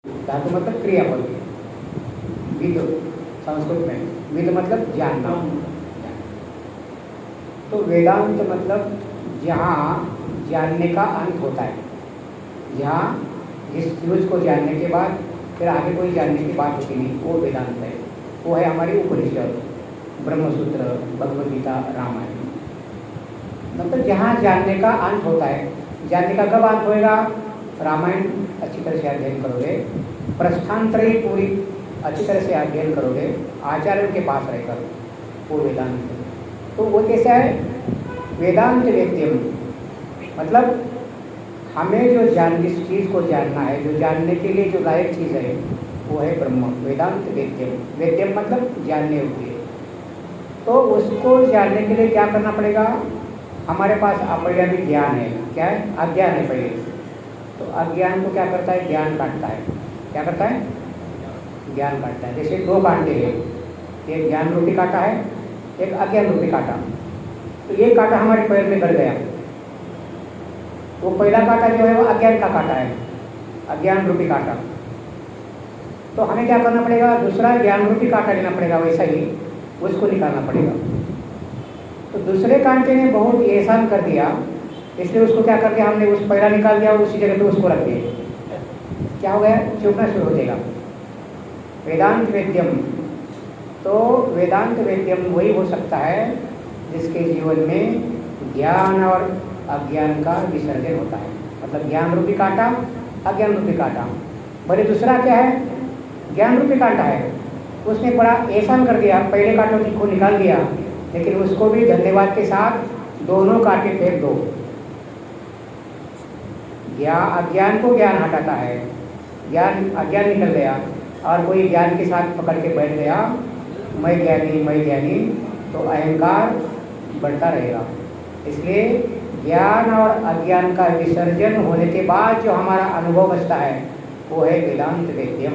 धातु मतलब क्रिया बोलते हैं। विद संस्कृत में विद मतलब जानना। तो वेदांत मतलब जहाँ जानने का अंत होता है, जहाँ जिस चीज़ को जानने के बाद फिर आगे कोई जानने की बात होती नहीं, वो वेदांत है। वो है हमारी उपनिषद, ब्रह्मसूत्र, भगवद गीता, रामायण। मतलब जहाँ जानने का अंत होता है। जानने का कब अंत होएगा? रामायण अच्छी तरह से अध्ययन करोगे, प्रस्थानत्रयी पूरी अच्छी तरह से अध्ययन करोगे, आचार्यों के पास रहकर, वो वेदांत है। तो वो कैसा है? वेदांत वेद्यम मतलब हमें जो जिस चीज़ को जानना है, जो जानने के लिए जो लायक चीज़ है, वो है ब्रह्म। वेदांत वेद्यम, वेद्यम मतलब जानने योग्य। तो उसको जानने के लिए क्या करना पड़ेगा? हमारे पास अपरिणामी ज्ञान है। क्या है? अज्ञान है पहले। तो अज्ञान को क्या करता है? ज्ञान काटता है। क्या करता है? ज्ञान काटता है। जैसे दो कांटे हैं, एक ज्ञान रूपी कांटा है, एक अज्ञान रूपी कांटा। तो ये कांटा हमारे पैर में गड़ गया, वो पहला कांटा जो है वो अज्ञान का कांटा है, अज्ञान रूपी कांटा। तो हमें क्या करना पड़ेगा? दूसरा ज्ञान रूपी कांटा लेना पड़ेगा, वैसा ही उसको निकालना पड़ेगा। तो दूसरे कांटे ने बहुत एहसान कर दिया, इसलिए उसको क्या कर दिया हमने? उस पहला निकाल दिया, उसी जगह पे उसको रख दिया। क्या हो गया? चुभना शुरू हो जाएगा। वेदांत वेद्यम, तो वेदांत वेद्यम वही हो सकता है जिसके जीवन में ज्ञान और अज्ञान का विसर्जन होता है। मतलब ज्ञान रूपी कांटा, अज्ञान रूपी कांटा। भले दूसरा क्या है? ज्ञान रूपी कांटा है, उसने बड़ा एहसान कर दिया, पहले कांटों को निकाल दिया, लेकिन उसको भी धन्यवाद के साथ दोनों कांटे फेंक दो। अज्ञान को ज्ञान हटाता है, ज्ञान अज्ञान निकल गया, और कोई ज्ञान के साथ पकड़ के बैठ गया, मैं ज्ञानी, तो अहंकार बढ़ता रहेगा। इसलिए ज्ञान और अज्ञान का विसर्जन होने के बाद जो हमारा अनुभव बचता है, वो है वेदांत वेद्यम।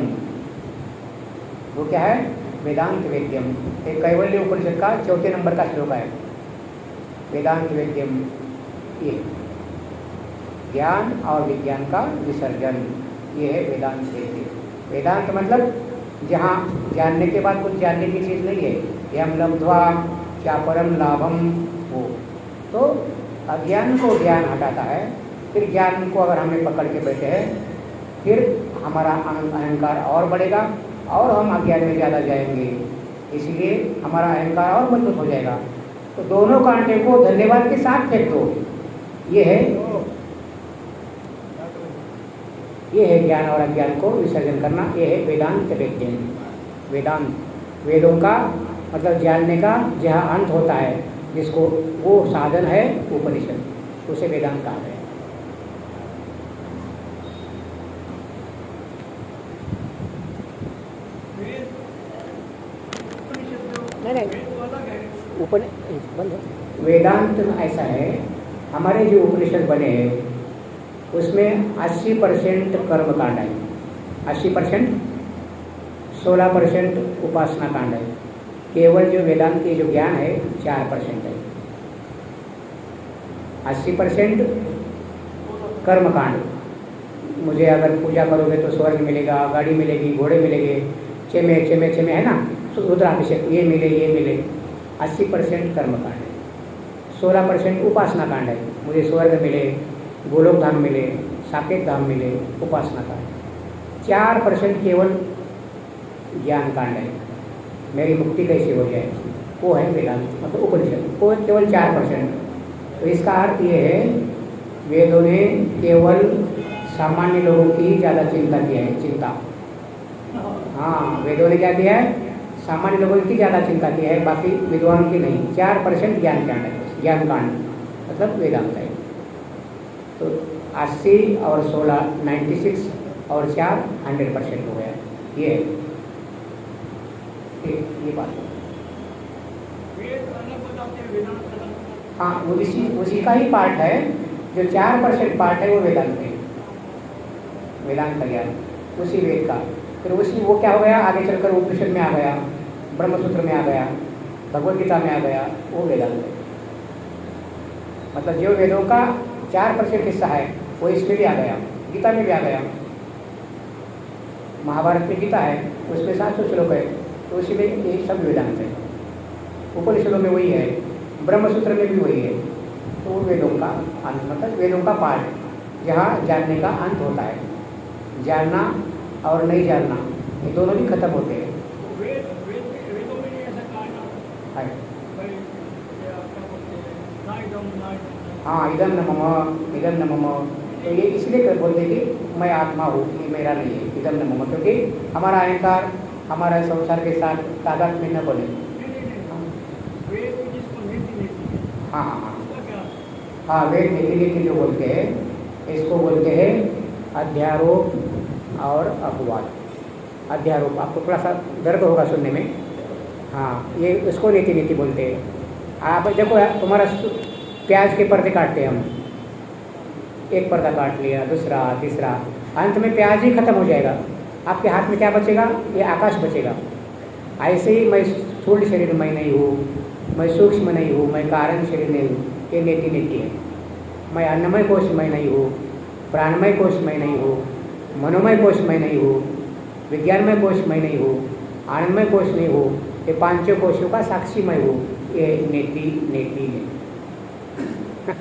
वो क्या है? वेदांत वेद्यम। एक कैवल्य उपनिषद का 4 नंबर का श्लोक है, वेदांत वेद्यम। ये ज्ञान और विज्ञान का विसर्जन, ये है वेदांत वेद्य। वेदांत मतलब जहाँ जानने के बाद कुछ जानने की चीज़ नहीं है, यम लब्ध्वा क्या परम लाभम हो। तो अज्ञान को ज्ञान हटाता है, फिर ज्ञान को अगर हमें पकड़ के बैठे हैं, फिर हमारा अहंकार और बढ़ेगा और हम अज्ञान में ज़्यादा जाएंगे, इसलिए हमारा अहंकार और मजबूत हो जाएगा। तो दोनों कांटे को धन्यवाद के साथ फेंक दो। ये है ज्ञान और अज्ञान को विसर्जन करना, ये है वेदांत वेद्यम। वेदांत वेदों का मतलब जानने का जहाँ अंत होता है, जिसको वो साधन है उपनिषद, उसे वेदांत कहा गया। वेदांत ऐसा है, हमारे जो उपनिषद बने हैं उसमें 80% कर्मकांड है, 80%, 16% उपासना कांड है। केवल जो वेदांत की जो ज्ञान है 4% है। 80% कर्मकांड, मुझे अगर पूजा करोगे तो स्वर्ग मिलेगा, गाड़ी मिलेगी, घोड़े मिलेंगे, चेमे है ना, रुद्राभिषेक, ये मिले। 80% कर्मकांड है। 16% उपासना कांड है, मुझे स्वर्ग मिले, गोलोक धाम मिले, साकेत धाम मिले, उपासना कांड। 4% केवल ज्ञान कांड है, मेरी मुक्ति कैसे हो जाए, वो है वेदांत मतलब उपनिषद, वो केवल 4%। तो इसका अर्थ ये है, वेदों ने केवल सामान्य लोगों की ज़्यादा चिंता की है, चिंता। हाँ, वेदों ने क्या किया है? सामान्य लोगों की ज़्यादा चिंता की है, बाकी विद्वान की नहीं। 4% ज्ञान कांड है, ज्ञान कांड मतलब वेदांत है। तो 80 और 16 96 और 4 100% हो गया। ये बात है। हाँ, उसी का ही पार्ट है, जो 4% पार्ट है वो वेदांत है, वेदांत का ज्ञान उसी वेद का। फिर उसी वो क्या हो गया? आगे चलकर उपनिषद में आ गया, ब्रह्मसूत्र में आ गया, भगवद गीता में आ गया, वो वेदांत है। मतलब जो वेदों का 4% हिस्सा है वो इसमें भी आ गया, गीता में भी आ गया। महाभारत में गीता है, उसमें 700 श्लोक है, तो उसी में ये सब वेदांत है। उपनिषदों में वही है, ब्रह्मसूत्र में भी वही है। तो वो वेदों का अंत, मतलब वेदों का पाठ, जहाँ जानने का अंत होता है। जानना और नहीं जानना ये दोनों भी खत्म होते हैं। वेदों में ऐसा कहा है। हाँ, इदम न मम, इदम न मम, तो ये इसलिए बोलते कि मैं आत्मा हूँ, ये मेरा नहीं है, इदम न मम, क्योंकि हमारा अहंकार हमारा संसार के साथ तादाद में न बोले। हाँ हाँ हाँ हाँ, वेद नीति जो बोलते हैं, इसको बोलते हैं अध्यारोप और अपवाद। अध्यारोप आपको थोड़ा सा दर्द होगा सुनने में। हाँ, ये इसको नीति बोलते हैं। आप देखो यार, तुम्हारा प्याज के पर्दे काटते हैं हम, एक पर्दा काट लिया, दूसरा, तीसरा, अंत में प्याज ही खत्म हो जाएगा। आपके हाथ में क्या बचेगा? ये आकाश बचेगा। ऐसे ही मैं स्थूल शरीर में नहीं हूँ, मैं सूक्ष्म नहीं हूँ, मैं कारण शरीर नहीं हूँ, ये नीति है। मैं अन्नमय कोश में नहीं हूँ, प्राणमय कोश में नहीं हूँ, मनोमय कोश में नहीं हूँ, विज्ञानमय कोश में नहीं हूँ, आनंदमय कोश नहीं हूँ, ये पांचों कोशों का साक्षी मैं हूँ। ये नीति है।